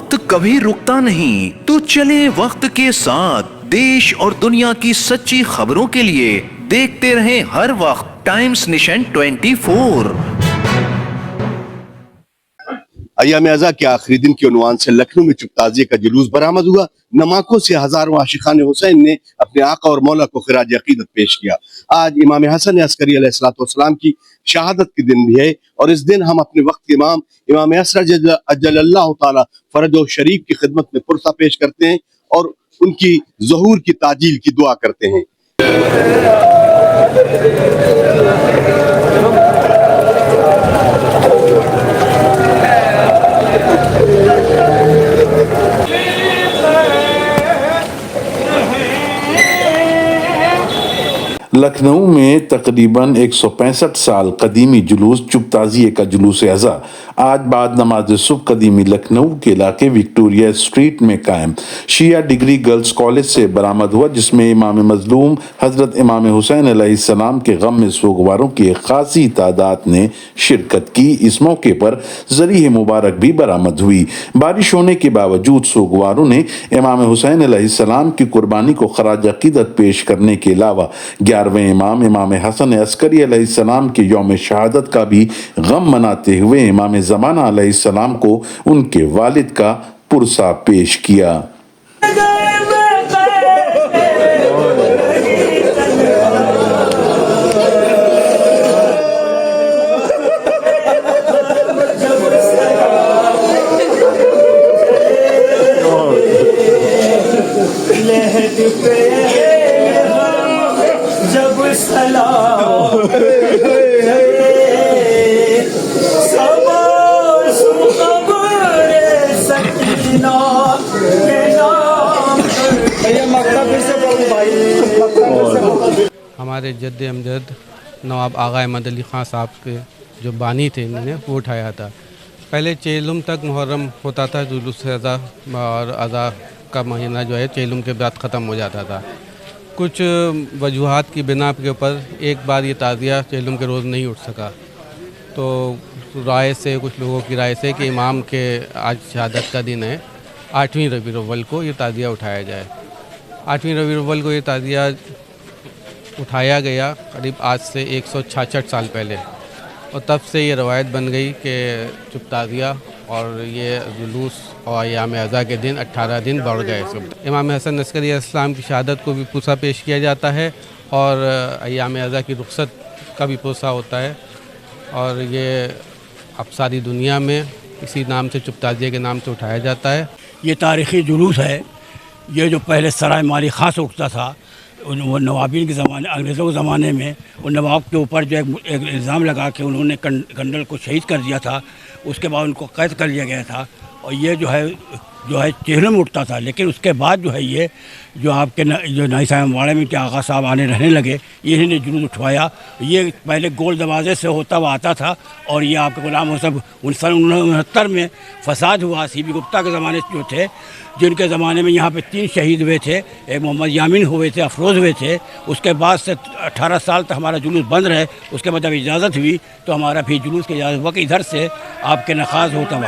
वक्त कभी रुकता नहीं, तो चले वक्त के साथ। देश और दुनिया की सच्ची खबरों के लिए देखते रहें हर वक्त टाइम्स नेशन 24। अय्याम अज़ा के आखिरी दिन के उन्वान से लखनऊ में चुपताजिए का जुलूस बरामद हुआ। नमाकों से हजारों आशिकान हुसैन ने अपने आका और मौला को खिराज अकीदत पेश किया। आज इमाम हसन अस्करी अलैहिस्सलाम की शहादत के दिन भी है और इस दिन हम अपने वक्त के इमाम असर अज्जलल्लाहु ताला फरजो शरीफ की खिदमत में पुरसा पेश करते हैं और उनकी ज़हूर की ताजील की दुआ करते हैं। लखनऊ में तकरीबन 165 साल कदीमी जुलूस चुपताजिए का जुलूस अज़ा आज बाद नमाज सुबह कदीमी लखनऊ के इलाके विक्टोरिया स्ट्रीट में कायम शिया डिग्री गर्ल्स कॉलेज से बरामद हुआ, जिसमें इमाम मजलूम हजरत इमाम हुसैन अलैहिस्सलाम के गम में सोगवारों की एक खासी तादाद ने शिरकत की। इस मौके पर ज़रीह मुबारक भी बरामद हुई। बारिश होने के बावजूद सोगवारों ने इमाम हुसैन अलैहिस्सलाम की कुर्बानी को खराज अकीदत पेश करने के अलावा 11वें इमाम हसन अस्करी अलैहिस्सलाम के यौम शहादत का भी गम मनाते हुए इमाम ज़माना अलैहिस्सलाम को उनके वालिद का पुरसा पेश किया। हमारे जद्द अमजद नवाब आगा अहमद अली ख़ान साहब के जो बानी थे, इन्होंने वो उठाया था। पहले चेलुम तक मुहर्रम होता था जुलूस अज़ा, और अज़ा का महीना जो है चेलुम के बाद ख़त्म हो जाता था। कुछ वजूहात की बिना के ऊपर एक बार ये ताज़िया चेलुम के रोज़ नहीं उठ सका, तो राय से कुछ लोगों की राय से कि इमाम के आज शहादत का दिन है, 8वीं रबीउल अव्वल को ये ताज़िया उठाया जाए। 8वीं रबीउल अव्वल को ये ताज़िया उठाया गया करीब आज से 166 साल पहले, और तब से ये रवायत बन गई कि चुपताजिया और ये जुलूस और अय्याम अज़ा के दिन 18 दिन बढ़ गए। इमाम हसन अस्करी अलैहिस्सलाम की शहादत को भी पुरसा पेश किया जाता है और अय्याम अज़ा की रुखसत का भी पुरसा होता है, और ये अब सारी दुनिया में इसी नाम से चुपताजिया के नाम से उठाया जाता है। ये तारीख़ी जुलूस है। ये जो पहले सराय माली ख़ां से उठता था, वो नवाबीन के ज़माने, अंग्रेज़ों के ज़माने में उन नवाब के ऊपर जो एक इल्ज़ाम लगा के उन्होंने कंडल को शहीद कर दिया था। उसके बाद उनको कैद कर लिया गया था और ये जो है चेहरे में उठता था। लेकिन उसके बाद जो है ये जो आपके जो नाई साहब वाड़े में के आगा साहब आने रहने लगे, इन्होंने जुलूस उठवाया। ये पहले गोल दरवाजे से होता हुआ आता था और ये आपके गुलाम हुसैन 1969 में फसाद हुआ। सीबी गुप्ता के ज़माने जो थे, जिनके ज़माने में यहाँ पे 3 शहीद हुए थे, एक मोहम्मद यामीन हुए थे, अफरोज़ हुए थे। उसके बाद से 18 साल तक हमारा जुलूस बंद रहे। उसके बाद जब इजाज़त हुई तो हमारा भी जुलूस की इजाज़त हुआ कि इधर से आपके नखाज होता हुआ।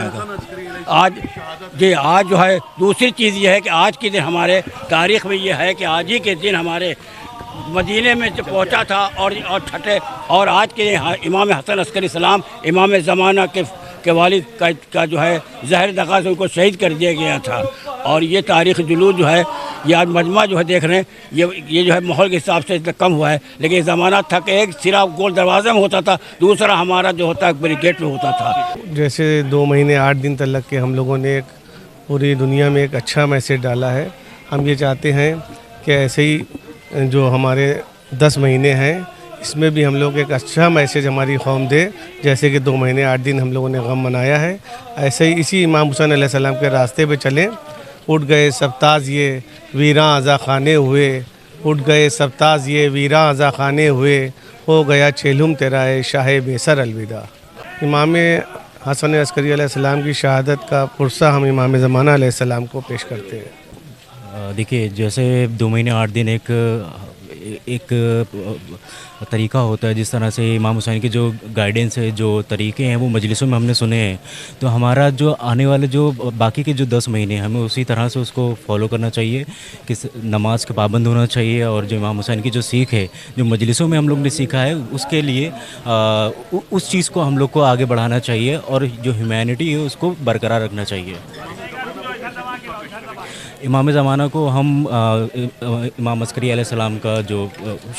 आज जो है दूसरी चीज़ ये है कि आज के दिन हमारे तारीख़ में ये है कि आज ही के दिन हमारे मदीने में जो पहुँचा था और आज के इमाम हसन अस्करी सलाम इमाम ज़माना के वालिद का जो है ज़हर दगा से उनको शहीद कर दिया गया था। और ये तारीख़ जुलूस जो है ये आज मजमा जो है देख रहे हैं, ये जो है माहौल के हिसाब से कम हुआ है। लेकिन ज़माना था कि एक सिरा गोल दरवाज़े में होता था, दूसरा हमारा जो होता है बड़ी गेट में होता था। जैसे 2 महीने 8 दिन तक लग के हम लोगों ने एक पूरी दुनिया में एक अच्छा मैसेज डाला है। हम ये चाहते हैं कि ऐसे ही जो हमारे 10 महीने हैं इसमें भी हम लोग एक अच्छा मैसेज हमारी कौम दे। जैसे कि 2 महीने 8 दिन हम लोगों ने गम मनाया है, ऐसे ही इसी इमाम हुसैन अलैहिस्सलाम के रास्ते पे चलें। उठ गए सबताज ये वीरां अज़ा खाने हुए, उठ गए सबताज ये वीरां अज़ा खाने हुए, हो गया चेलुम तेरा ए शाह बेसर अलविदा। इमाम हसन अस्करी अलैहिस्सलाम की शहादत का पुरसा हम इमाम ज़माना अलैहिस्सलाम को पेश करते हैं। देखिए, जैसे 2 महीने 8 दिन ایک طریقہ ہوتا ہے، جس طرح سے امام حسین کے جو گائیڈنس ہے، جو طریقے ہیں، وہ مجلسوں میں ہم نے سنے ہیں. تو ہمارا جو آنے والے جو باقی کے جو 10 مہینے ہیں، ہمیں اسی طرح سے اس کو فالو کرنا چاہیے کہ نماز کے پابند ہونا چاہیے، اور جو امام حسین کی جو سیکھ ہے، جو مجلسوں میں ہم لوگ نے سیکھا ہے، اس کے لیے اس چیز کو ہم لوگ کو آگے بڑھانا چاہیے، اور جو ہیومینٹی ہے اس کو برقرار رکھنا چاہیے. امام زمانہ کو ہم امام عسکری علیہ السلام کا جو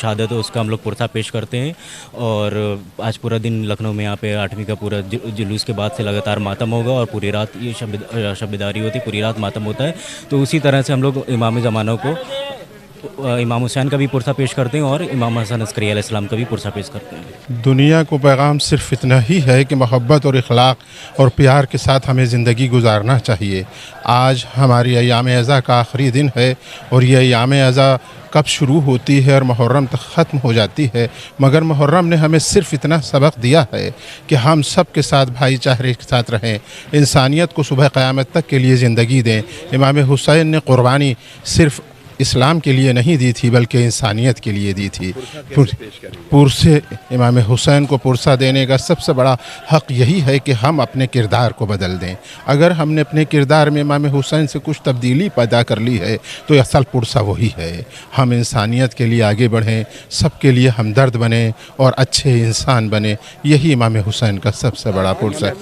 شہادت ہے اس کا ہم لوگ پرتھا پیش کرتے ہیں، اور آج پورا دن لکھنؤ میں یہاں پہ 8ویں کا پورا جلوس کے بعد سے لگاتار ماتم ہوگا، اور پوری رات یہ شب داری ہوتی ہے، پوری رات ماتم ہوتا ہے. تو اسی طرح سے ہم لوگ امام زمانہ کو امام حسین کا بھی پرتھا پیش کرتے ہیں، اور امام حسن عسکری علیہ السلام کا بھی پرتھا پیش کرتے ہیں. دنیا کو پیغام صرف اتنا ہی ہے کہ محبت اور اخلاق اور پیار کے ساتھ ہمیں زندگی گزارنا چاہیے. آج ہماری ایام اعزا کا آخری دن ہے، اور یہ ایام اعزا کب شروع ہوتی ہے اور محرم تک ختم ہو جاتی ہے، مگر محرم نے ہمیں صرف اتنا سبق دیا ہے کہ ہم سب کے ساتھ بھائی چارے کے ساتھ رہیں، انسانیت کو صبح قیامت تک کے لیے زندگی دیں. امام حسین نے قربانی صرف اسلام کے لیے نہیں دی تھی، بلکہ انسانیت کے لیے دی تھی. پرسے امام حسین کو پرسہ دینے کا سب سے بڑا حق یہی ہے کہ ہم اپنے کردار کو بدل دیں. اگر ہم نے اپنے کردار میں امام حسین سے کچھ تبدیلی پیدا کر لی ہے تو اصل پرسہ وہی ہے. ہم انسانیت کے لیے آگے بڑھیں، سب کے لیے ہمدرد بنیں اور اچھے انسان بنیں. یہی امام حسین کا سب سے بڑا پرسہ ہے.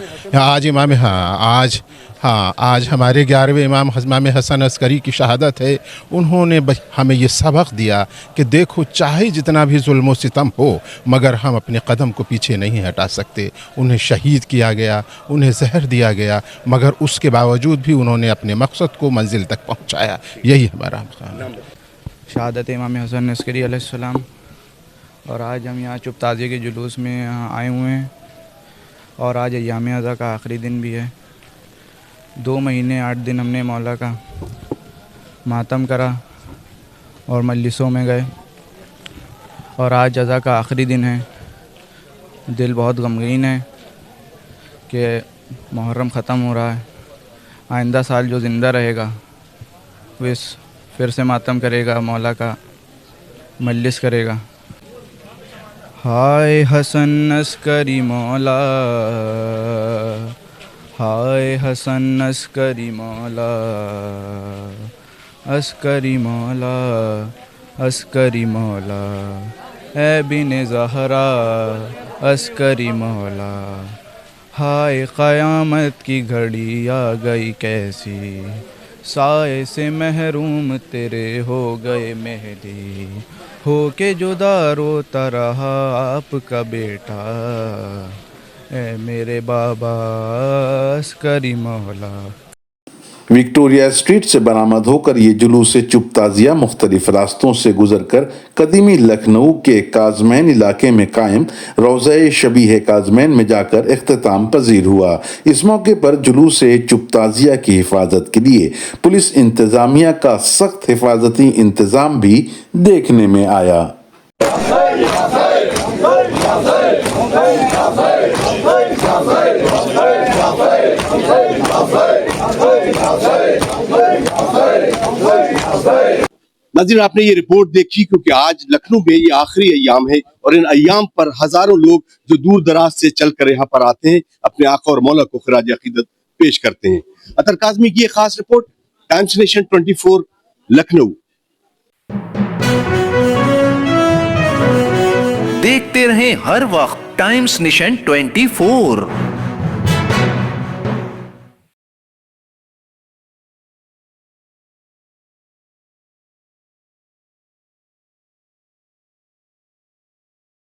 آج ہمارے 11ویں امام حسن عسکری کی شہادت ہے. انہوں نے ہمیں یہ سبق دیا کہ دیکھو، چاہے جتنا بھی ظلم و ستم ہو، مگر ہم اپنے قدم کو پیچھے نہیں ہٹا سکتے. انہیں شہید کیا گیا، انہیں زہر دیا گیا، مگر اس کے باوجود بھی انہوں نے اپنے مقصد کو منزل تک پہنچایا. یہی ہمارا مقام ہے. شہادت امام حسن عسکری علیہ السلام. اور آج ہم یہاں چپ تازیے کے جلوس میں آئے ہوئے ہیں، اور آج ایام اعزا کا آخری دن بھی ہے. 2 مہینے 8 دن ہم نے مولا کا ماتم کرا اور مجلسوں میں گئے، اور آج اعزا کا آخری دن ہے. دل بہت غمگین ہے کہ محرم ختم ہو رہا ہے. آئندہ سال جو زندہ رہے گا وہ پھر سے ماتم کرے گا، مولا کا مجلس کرے گا. ہائے حسن عسکری مولا، ہائے حسن عسکری مولا، عسکری مولا، عسکری مولا، اے بن زہرا عسکری مولا. ہائے قیامت کی گھڑی آ گئی کیسی، سائے سے محروم تیرے ہو گئے مہدی. ہو کے جدا روتا رہا آپ کا بیٹا، اے میرے بابا عسکری مولا. وکٹوریہ اسٹریٹ سے برآمد ہو کر یہ جلوس چپ تازیہ مختلف راستوں سے گزر کر قدیمی لکھنؤ کے کازمین علاقے میں قائم روضہ شبیہ کازمین میں جا کر اختتام پذیر ہوا. اس موقع پر جلوس چپ تازیہ کی حفاظت کے لیے پولیس انتظامیہ کا سخت حفاظتی انتظام بھی دیکھنے میں آیا. ناظرین، آپ نے یہ رپورٹ دیکھی کیونکہ آج لکھنؤ میں یہ آخری ایام ہے، اور ان ایام پر ہزاروں لوگ جو دور دراز سے چل کر یہاں پر آتے ہیں اپنے آقا اور مولا کو خراج عقیدت پیش کرتے ہیں. اطہر کاظمی کی یہ خاص رپورٹ، ٹائمز نیشن 24 لکھنؤ. دیکھتے رہیں ہر وقت ٹائمز نیشن 24.